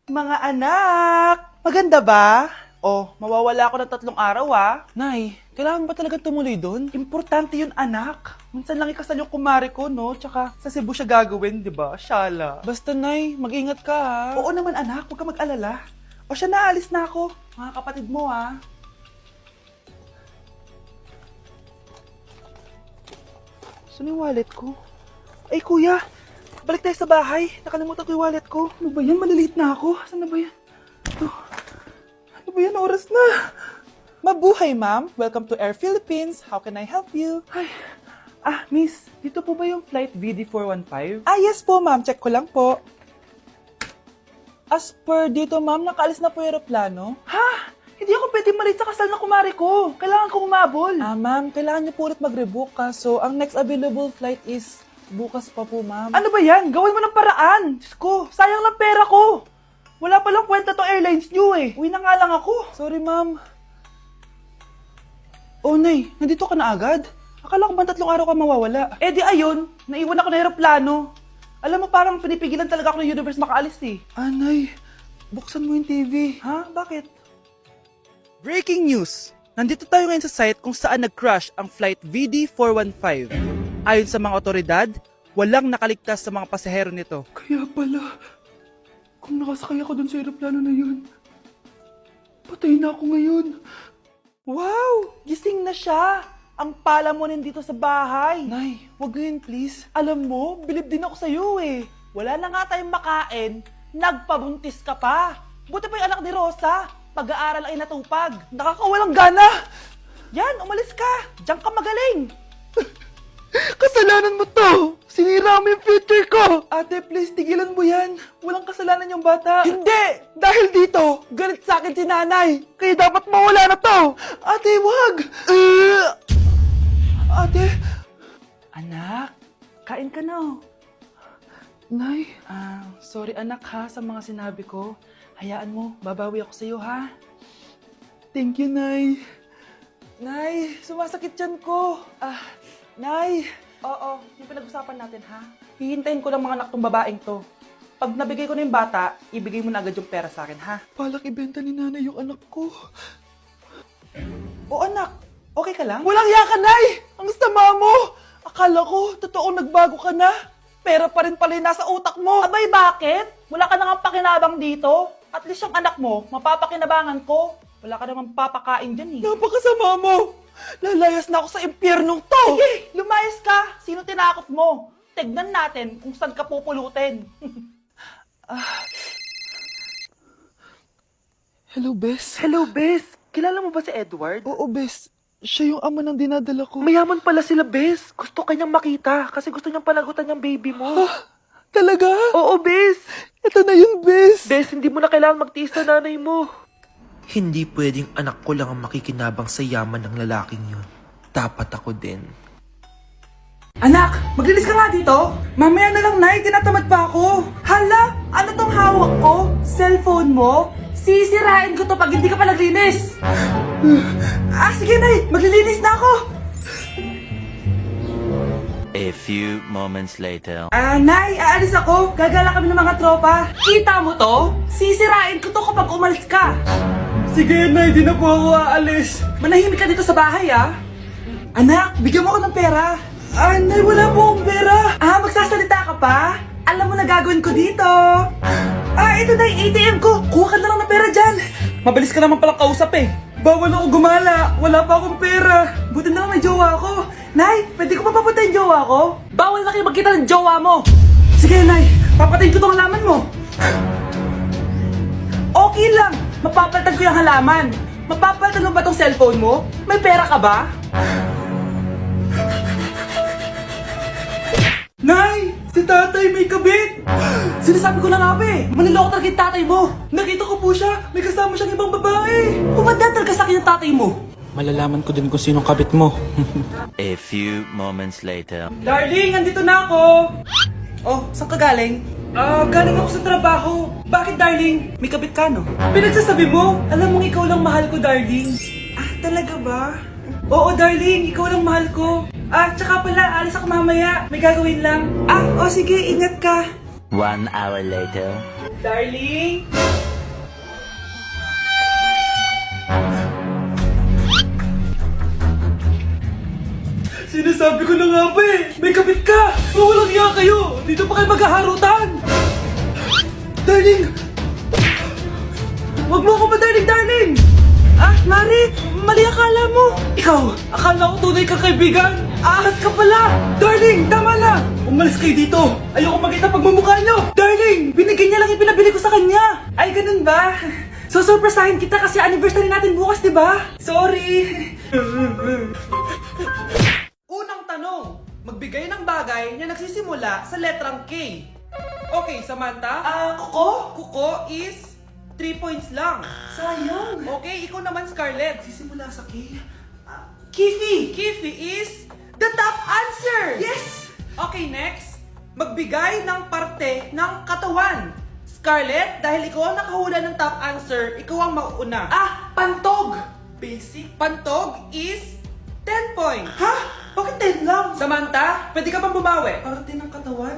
Mga anak! Maganda ba? Oh, mawawala ako ng 3 araw Nay, kailangan ba talaga tumuloy doon? Importante yun, anak. Minsan lang ikasal yung kumare ko, no? Tsaka sa Cebu siya gagawin, di ba? Shala. Basta Nay, mag-ingat ka ha. Oo naman, anak. Huwag ka mag-alala. O siya na, alis na ako. Mga kapatid mo, Saan yung wallet ko? Ay, kuya! Balik tayo sa bahay. Nakalimutan ko yung wallet ko. Ano ba yan? Maliliit na ako. Saan na ba yan? Ito. Ano ba yan? Oras na. Mabuhay ma'am, welcome to Air Philippines. How can I help you? Ay. Miss. Dito po ba yung flight VD415? Yes po ma'am, check ko lang po. As per dito ma'am, nakaalis na po yung aeroplano. Ha? Hindi ako pwede malit sa kasal na kumare ko. Kailangan ko umabol. Ma'am, kailangan niyo po ulit mag-rebook so ang next available flight is bukas pa po ma'am. Ano ba yan? Gawin mo ng paraan. Diyos ko, sayang lang pera ko. Wala palang kwenta tong airlines nyo eh. Uwi na nga lang ako. Sorry ma'am. Oh Nay, nandito ka na agad? Akala ko ba 3 araw ka mawawala? Eh di ayun, naiwan ako ng aeroplano. Alam mo parang pinipigilan talaga ako ng universe makaalis eh. Nay, buksan mo yung TV. Ha? Bakit? Breaking news! Nandito tayo ngayon sa site kung saan nag-crash ang flight VD415. Ayon sa mga otoridad, walang nakaligtas sa mga pasahero nito. Kaya pala, kung nakasakay ako dun sa aeroplano na yun, patay na ako ngayon. Wow! Gising na siya! Ang pala mo nandito sa bahay. Nay, wag ngayon please. Alam mo, bilib din ako sa'yo eh. Wala na nga tayong makain, nagpabuntis ka pa. Buti pa yung anak ni Rosa, pag-aaral ay natupag. Nakakawalang gana! Yan, umalis ka! Diyan ka magaling! Kasalanan mo to! Sinira mo yung future ko! Ate, please, tigilan mo yan. Walang kasalanan yung bata. Hindi! Dahil dito, galit sa akin si nanay. Kaya dapat mawala na to! Ate, wag! Ate! Anak, kain ka na. Nay? Sorry anak ha sa mga sinabi ko. Hayaan mo, babawi ako sa'yo ha. Thank you, Nay. Nay, sumasakit yan ko. Nay. Oo, yung pinag-usapan natin ha. Hihintayin ko lang mga anak tong babaeng to. Pag nabigay ko na yung bata, ibigay mo na agad yung pera sa akin ha. Palak ibenta ni nanay yung anak ko. O anak, okay ka lang? Walang iya ka, Nay! Ang sama mo! Akala ko, totoo nagbago ka na. Pera pa rin pala yung nasa utak mo. Abay, bakit? Wala ka nang pakinabang dito. At least yung anak mo, mapapakinabangan ko. Wala ka namang papakain dyan eh. Napakasama mo! Lalayas na ako sa impyernong to! Sige, lumayas ka! Sino tinakot mo? Tignan natin kung saan ka pupulutin. Hello, Bes. Hello, Bes! Kilala mo ba si Edward? Oo, Bes. Siya yung ama ng dinadala ko. Mayaman pala sila, Bes. Gusto kanyang makita kasi gusto niyang panagutan yung baby mo. Talaga? Oo, Bes. Ito na yun, Bes. Bes, hindi mo na kailangan magtiis na nanay mo. Hindi pwedeng anak ko lang ang makikinabang sa yaman ng lalaking yun. Dapat ako din. Anak, maglinis ka nga dito. Mamaya na lang, Nay. Tinatamad pa ako. Hala, ano tong hawak ko? Cellphone mo? Sisirain ko to pag hindi ka pa naglinis. Sige, Nay. Maglilinis na ako. A few moments later. Nay, aalis ako. Gagala kami ng mga tropa. Kita mo to? Sisirain ko to kapag umalis ka. Sige, Nay. Di na po ako aalis. Manahimik ka dito sa bahay, Anak, bigyan mo ako ng pera. Nay, wala po akong pera. Magsasalita ka pa? Alam mo na gagawin ko dito. Ito na yung ATM ko. Kuha ka na lang ng pera dyan. Mabilis ka naman palang kausap eh. Bawal ako gumala. Wala pa akong pera. Buti na lang may jowa ko. Nay, pwede ko pa papatayin jowa ko? Bawal na kayo magkita ng jowa mo. Sige, Nay. Papatayin ko tong halaman mo. Okay lang. Mapapalitan ko yung halaman. Mapapalitan mo ba tong cellphone mo? May pera ka ba? Nay! Si tatay may kabit! Sinasabi ko na nga ba maniloko talaga yung tatay mo! Nakita ko po siya! May kasama siyang ibang babae! Umanda talaga sa akin yung tatay mo! Malalaman ko din kung sinong kabit mo. A few moments later. Darling, andito na ako! Oh, saan ka galing? Galing ako sa trabaho. Bakit, darling? May kabit ka, no? Pinagsasabi mo? Alam mong ikaw lang mahal ko, darling. Talaga ba? Oo, darling. Ikaw lang mahal ko. Tsaka pala, alis ako mamaya. May gagawin lang. Sige, ingat ka. 1 hour later. Darling? Sabi ko na nga ba eh, may kabit ka! Walang iya kayo! Dito pa kayo maghaharutan! Darling! Wag mo ako ba, darling! Ah, Mari! Mali akala mo! Ikaw, akala ko tunay ka kaibigan! Ahas ka pala! Darling, tama na! Umalis kayo dito! Ayoko makita pagmumukha nyo! Darling! Binigyan niya lang yung pinabili ko sa kanya! Ay, ganun ba? So, surpresahin kita kasi anniversary natin bukas, di ba? Sorry! Unang tanong, magbigay ng bagay na nagsisimula sa letrang K. Okay, Samantha? Kuko? Kuko is 3 points lang. Sayang. Okay, ikaw naman, Scarlett. Sisimula sa K. Kifi. Kifi is the top answer. Yes! Okay, next. Magbigay ng parte ng katawan. Scarlett, dahil ikaw ang nakahula ng top answer, ikaw ang mauuna. Pantog. Basic. Pantog is 10 points. Ha? Bakit 10 lang? Samantha, pwede ka bang bumawi? Parte ng katawan?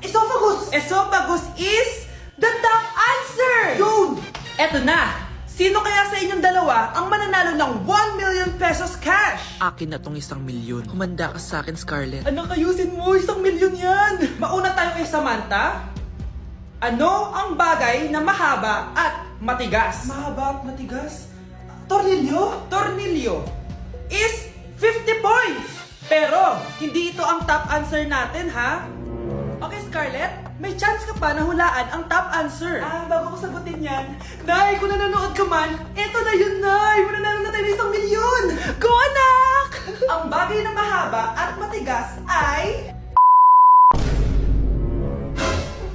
Esophagus. Esophagus is the top answer! Yun! Eto na! Sino kaya sa inyong dalawa ang mananalo ng 1 million pesos cash? Akin na tong 1 milyon. Humanda ka sa akin, Scarlett. Anak, ayusin mo! 1 milyon yan! Mauna tayo kay Samantha. Ano ang bagay na mahaba at matigas? Mahaba at matigas? Tornilyo? Tornilyo is 50 points! Pero, hindi ito ang top answer natin, ha? Okay, Scarlett, may chance ka pa na hulaan ang top answer. Bago ko sagutin yan, Nay, kung nanonood ka man, eto na yun, Nay! Mananalo na tayo ng 1 milyon! Go, anak! Ang bagay na mahaba at matigas ay...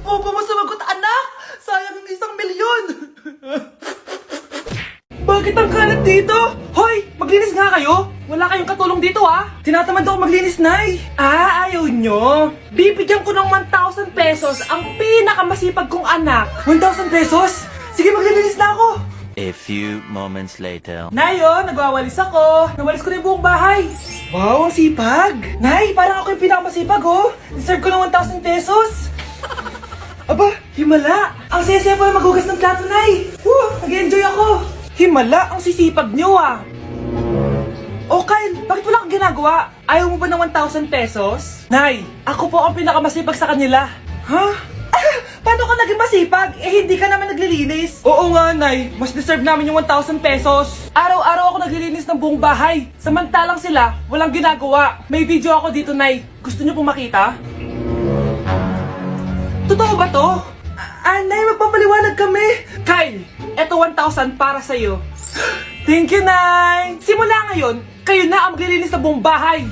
Opo mo sumagot, anak! Sayang yung 1 milyon! Bakit ang kalat dito? Hoy! Maglinis nga kayo! Wala kayong katulong dito, Tinatamad ako maglinis, Nay! Ayaw nyo? Bibigyan ko ng 1,000 pesos ang pinakamasipag kong anak. 1,000 pesos? Sige, maglilinis na ako! A few moments later. Nay, nagwawalis ako. Nawalis ko na yung buong bahay. Wow, ang sipag! Nay, parang ako yung pinakamasipag, Deserve ko ng 1,000 pesos. Aba, himala! Ang saya-saya pala maghugas ng plato, Nay! Nag-enjoy ako! Himala, ang sisipag nyo, Oh, Kyle, bakit wala kang ginagawa? Ayaw mo ba ng 1,000 pesos? Nay, ako po ang pinakamasipag sa kanila. Ha? Paano ka naging masipag? Hindi ka naman naglilinis. Oo nga, Nay. Mas deserve namin yung 1,000 pesos. Araw-araw ako naglilinis ng buong bahay. Samantalang sila, walang ginagawa. May video ako dito, Nay. Gusto niyo pong makita? Totoo ba to? Nay, magpapaliwanag kami. Kyle, eto 1,000 para sa'yo. Thank you, Nay! Simula ngayon, kayo na ang maglilinis sa buong bahay!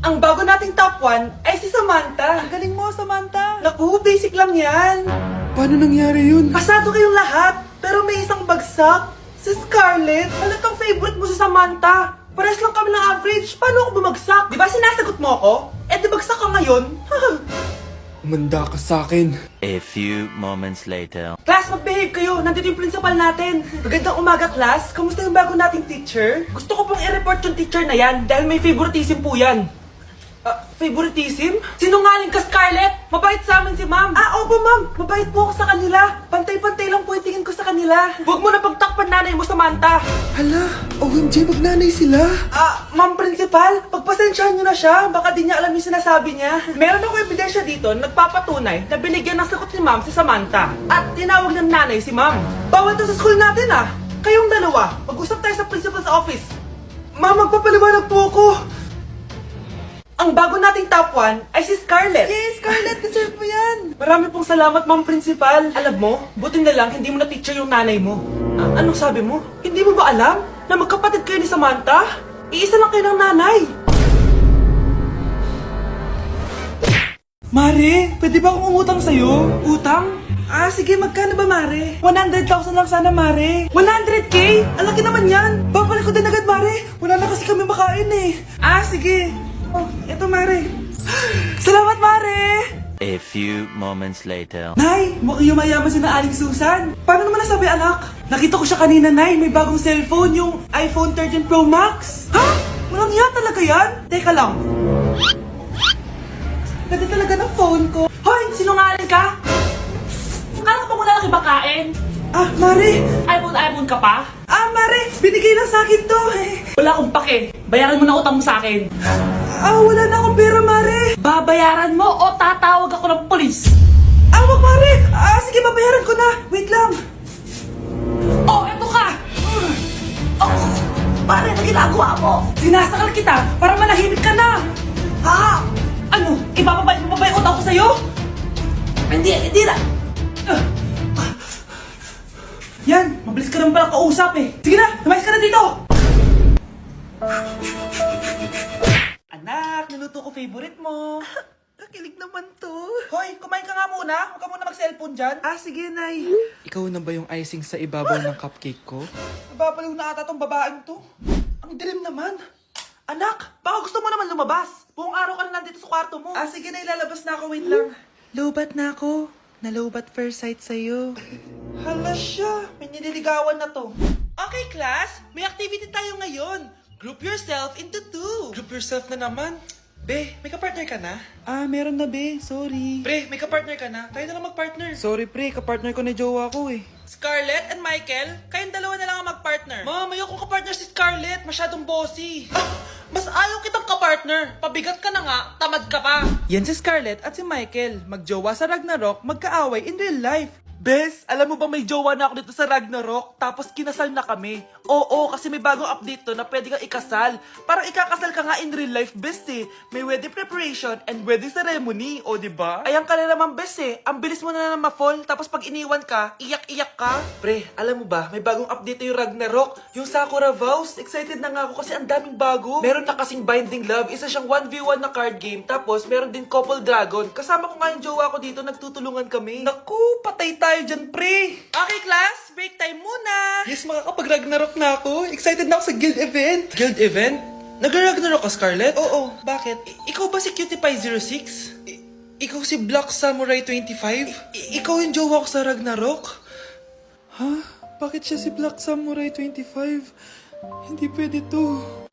Ang bago nating top 1 ay si Samantha. Ang galing mo, Samantha. Naku, basic lang yan. Paano nangyari yun? Pasado kayong lahat, pero may isang bagsak. Si Scarlett, halatang favorite mo si Samantha. Pares lang kami ng average. Paano ako bumagsak? Di ba sinasagot mo ako? Di bagsak ka ngayon? Umanda ka sa akin. A few moments later. Class, mag-behave kayo. Nandito yung principal natin. Magandang umaga, class. Kamusta yung bago nating teacher? Gusto ko pong i-report yung teacher na yan dahil may favoritism po yan. Favoritism? Sinungaling ka, Scarlett! Mabait sa amin si ma'am. Opo, ma'am. Mabait po ako sa kanila. Pantay-pantay lang po yung tingin ko sa kanila. Huwag mo na pagtakpan nanay mo, Samantha. Hala, OMG, magnanay sila. Ma'am principal, pagpasensyahan niyo na siya. Baka di niya alam yung sinasabi niya. Meron ako ebidensya dito na nagpapatunay na binigyan ng sagot ni ma'am si Samantha. At tinawag ng nanay si ma'am. Bawal to sa school natin, Kayong dalawa, mag-usap tayo sa principal's office. Ma'am, magpapaliwanag po ako. Ang bago nating top 1 ay si Scarlett. Yes, Scarlett, deserve mo yan. Marami pong salamat, ma'am principal. Alam mo, buti na lang hindi mo na teacher yung nanay mo. Anong sabi mo? Hindi mo ba alam na magkapatid kayo ni Samantha? Iisa lang kayo ng nanay. Mare, pwede ba akong umutang sa'yo? Utang? Sige, magkano ba, Mare? 100,000 lang sana, Mare. 100K? Ang laki naman yan. Babalik ko din agad, Mare. Wala na kasi kami makain sige. Eto, Mare. Salamat, Mare! A few moments later. Nay, mukhang yumayaman si na Aling Susan. Paano naman nasabi, anak? Nakita ko siya kanina, Nay. May bagong cellphone, yung iPhone 13 Pro Max. Ha? Walang yan talaga yan? Teka lang. Ganda talaga ng phone ko. Hoy, sinungaling ka? Akala ko pa muna nakibakain. Mare. iPhone ka pa? Mare, binigay lang sa akin to. Wala akong pake. Bayaran mo na utang mo sa akin. Wala na akong pera, Mare. Babayaran mo o tatawag ako ng polis? Wag, Mare. Sige, babayaran ko na. Wait lang. Eto ka. Mare, ano ginagawa mo? Sinasakal kita para manahimik ka na. Ha? Ano? Ibababay mo ba yung utang ko sa'yo? Hindi na. Yan, mabilis ka naman pala kausap eh. Sige na, lumayas ka na dito. Anak, niluto ko favorite mo. Kakilig naman to. Hoy, kumain ka nga muna. Huwag ka muna mag-cellphone dyan. Sige, Nay. Ikaw na ba yung icing sa ibabaw ng cupcake ko? Nababaliw na ata tong babaeng to. Ang dilim naman. Anak, baka gusto mo naman lumabas. Buong araw ka na nandito sa kwarto mo. Sige na, ilalabas na ako. Wait lang. Lobat na ako. Nalobat first sight sa'yo. Hala siya, may nililigawan na to. Okay, class, may activity tayo ngayon. Group yourself into 2. Group yourself na naman. Be, may kapartner ka na? Meron na, be. Sorry. Pre, may kapartner ka na? Tayo na lang magpartner. Sorry, pre. Kapartner ko na jowa ko eh. Scarlett and Michael, kayong dalawa na lang ang magpartner. Ma'am, ayoko kapartner si Scarlett. Masyadong bossy. Mas ayaw kitang kapartner. Pabigat ka na nga, tamad ka pa. Yan si Scarlett at si Michael. Magjowa sa Ragnarok, magkaaway in real life. Bes, alam mo ba may jowa na ako dito sa Ragnarok? Tapos kinasal na kami. Oo, kasi may bagong update to na pwede kang ikasal. Parang ikakasal ka nga in real life, bes eh. May wedding preparation and wedding ceremony, o diba? Ayan ka na naman, bes eh. Ang bilis mo na ma-fall, tapos pag iniwan ka, iyak-iyak ka. Pre, alam mo ba, may bagong update yung Ragnarok. Yung Sakura Vows. Excited na nga ako kasi ang daming bago. Meron na kasing Binding Love, isa siyang 1v1 na card game. Tapos meron din Couple Dragon. Kasama ko nga yung jowa ko dito, nagtutulungan kami. Naku, patay tayo dyan, pre. Okay, class, break time muna. Yes, makakapag-Ragnarok na ako. Excited na ako sa guild event. Guild event? Nag-Ragnarok ka, Scarlett? Oo, bakit? Ikaw ba si Cutie Pie 06? Ikaw si Black Samurai 25? Ikaw yung jowa ko sa Ragnarok? Ha? Bakit siya si Black Samurai 25? Hindi pwede to.